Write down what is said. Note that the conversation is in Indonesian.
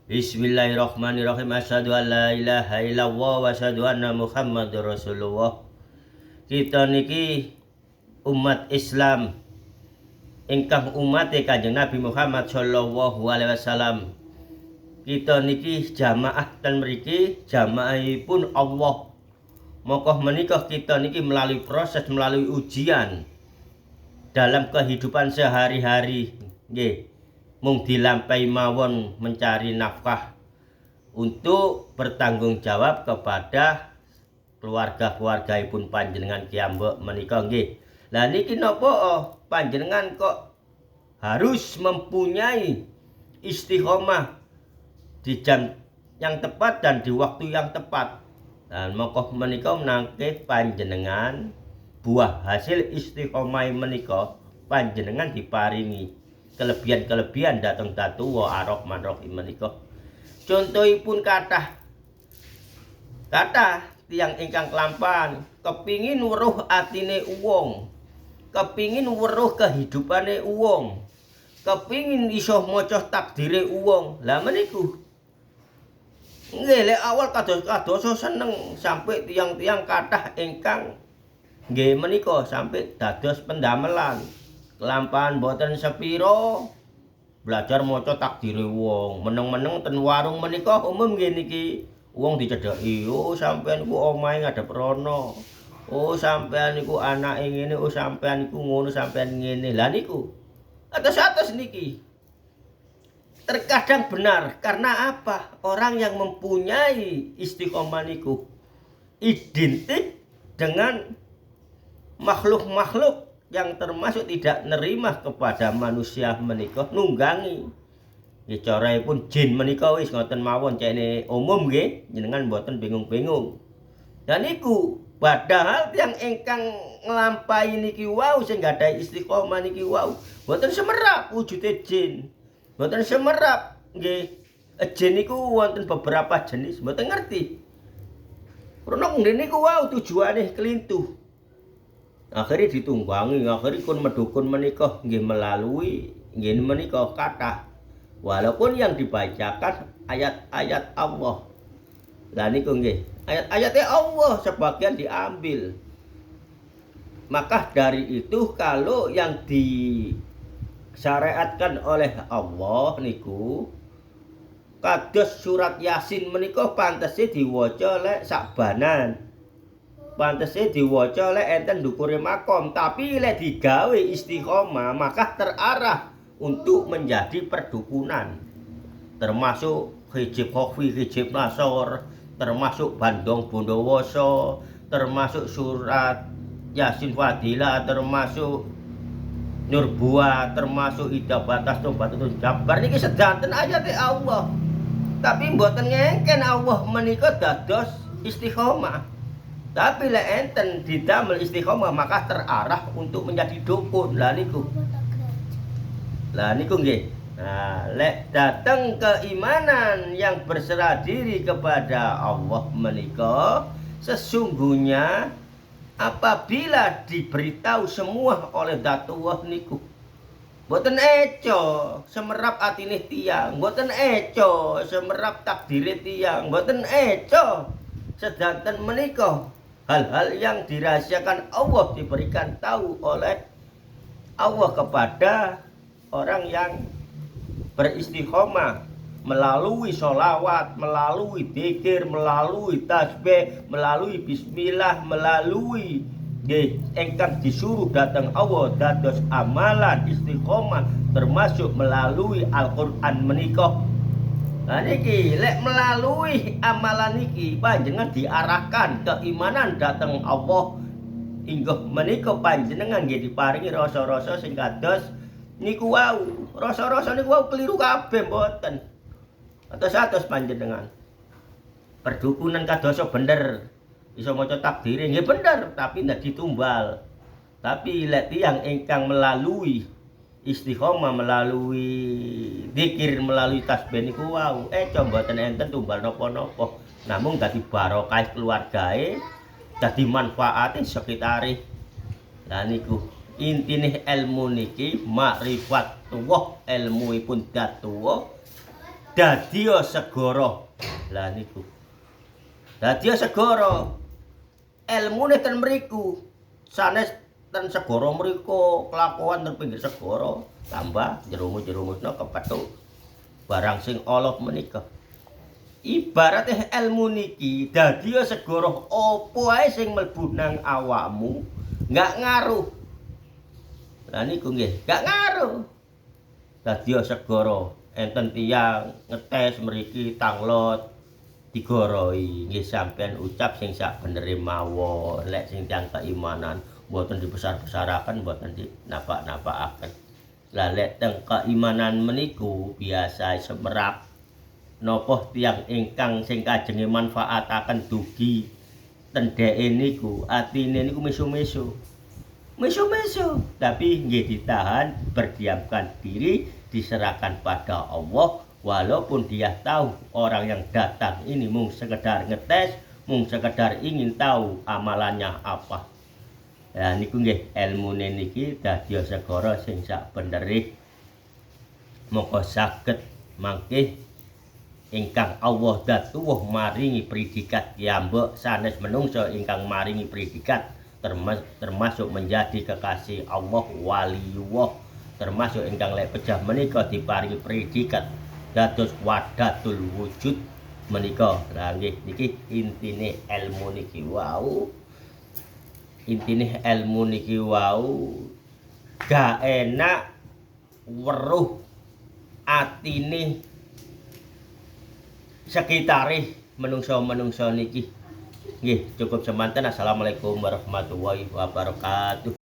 Bismillahirrahmanirrahim. Asyhadu an la ilaha illallah wa asyhadu anna Muhammadur Rasulullah. Kita niki umat Islam ingkang umate Kanjeng Nabi Muhammad sallallahu alaihi wasallam. Kita niki jamaah ten mriki jamaahipun Allah. Mongko menika kita niki melalui proses, melalui ujian dalam kehidupan sehari-hari nggih. Mung dilampahi mawon mencari nafkah untuk bertanggung jawab kepada keluarga-keluargaipun panjenengan kiyambak menika nggih. Lah niki napa panjenengan kok harus mempunyai istiqomah di jam yang tepat dan di waktu yang tepat. Dan mongko menika menangke panjenengan buah hasil istiqomah menika panjenengan diparingi kelebihan-kelebihan dateng datuwa ar-Rahman Rahim menika. Contohipun kathah tiyang ingkang kelampahan kepingin weruh atine wong, kepingin weruh kehidupane wong, kepingin iso maca takdire wong. Lah meniku nggih lek awal kados seneng sampai tiyang-tiyang kathah ingkang nggih menika sampai dados pendamelan. Kelampahan boten sepiro belajar maca takdire wong. Meneng-meneng ten warung menika umum nggih niki wong dicedhaki, "Oh, sampean iku omahe ngadhep rono. Oh, sampean iku anake ngene, oh sampean iku ngono, sampean ngene." Lah niku atos-atos niki terkadang benar. Karena apa? Orang yang mempunyai istiqomah niku identik dengan makhluk-makhluk yang termasuk tidak nerima kepada manusia menika nunggangi. Nggih carane jin menika wis ngoten mawon cene umum nggih, jenengan mboten bingung-bingung. Dan niku padahal tiyang ingkang nglampahi niki wau sing gadhahi istiqomah niki wau mboten semerap wujude jin. Mboten semerap nggih. Jin niku wonten beberapa jenis, mboten ngerti. Rono ngene niku wau tujuane kelintuh. Akhirnya ditunggangi, akhirnya kun medukun menikah nggih melalui nggih menikah kathah. Walaupun yang dibacakan ayat-ayat Allah. Lah niku nggih, ayat-ayatnya Allah sebagian diambil. Maka dari itu kalau yang disyariatkan oleh Allah niku kados surat Yasin menika pantese diwaca lek sakbanan. Pantese diwaca lek enten ndukure makom, tapi lek digawe istiqomah maka terarah untuk menjadi perdukunan. Termasuk hijib khofi, hijib nasor, termasuk bandong bondowoso, termasuk surat Yasin Fadilah, termasuk Nurbua, termasuk Ida Batas Tobatun Jabar niki sedanten ayate Allah. Tapi mboten ngengken Allah menika dados istiqomah. Tapi lek enten didamel istiqomah maka terarah untuk menjadi dukun. Lah niku nggih. Nah, lek datang keimanan yang berserah diri kepada Allah menika sesungguhnya apabila diberitahu semua oleh Datullah niku mboten eco semerap atine tiyang, mboten eco semerap takdire tiyang, mboten eco sedanten menika hal-hal yang dirahasiakan Allah diberikan tahu oleh Allah kepada orang yang beristiqomah melalui sholawat, melalui dzikir, melalui tasbih, melalui bismillah, melalui engkang disuruh datang Allah dados amalan istiqomah termasuk melalui Al-Qur'an menika. Nah niki lek melalui amalan niki panjenengan diarahkan keimanan dateng Allah inggih menika panjenengan nggih diparingi rasa-rasa sing kados niku wau. Rasa-rasa niku wau keliru kabeh mboten. Atos-atos panjenengan. Perdukunan kadoso bener. Iso maca takdire nggih bener tapi ndak ditumbal. Tapi lek tiyang ingkang melalui istiqomah, melalui dzikir, melalui tasbih niku wau mboten enten tumbal napa-napa. Namung dadi barokah keluargae, dadi manfaate sekitare. Lah niku intine ilmu niki makrifat tuwah ilmuipun datuwa dadi segara. Lah niku. Dadi segara. Elmune ten mriku. Sanes ten segara mriku, kelakuan ten pinggir segara, tambah jerumus-jerumusna kepethuk barang sing Allah menika. Ibaratnya ilmu niki dadi segara apa ae sing mlebu nang awakmu enggak ngaruh. Lah niku nggih, enggak ngaruh. Dadi segara enten tiyang ngetes mriki tanglot digoroi nggih sampean ucap sing sak benere mawon. Lek sing tiyang keimanan mboten dibesar-besaraken, mboten dinapak-napakaken. Lah lek teng keimanan meniku biasa semerap napa tiyang ingkang sing kajenge manfaataken dugi tendheke niku atine niku mesu-mesu. Mesu-mesu, tapi nggih ditahan, berdiamkan diri, diserahkan pada Allah walaupun dia tahu orang yang datang ini mung sekedar ngetes, mung sekedar ingin tahu amalannya apa. Ya niku nggih elmune niki dadi segara sing sak benere mongko saged mangke ingkang Allah datuwuh maringi predikat yambek sanes menungso ingkang maringi predikat termasuk menjadi kekasih Allah waliyullah, termasuk ingkang lek pejah menika diparingi predikat dados wadatul wujud menika. Lah nggih niki intine ilmu niki wau. Intine ilmu niki wau gak enak weruh atine sekitare menungso-menungso niki. Nggih, cukup semanten. Assalamualaikum warahmatullahi wabarakatuh.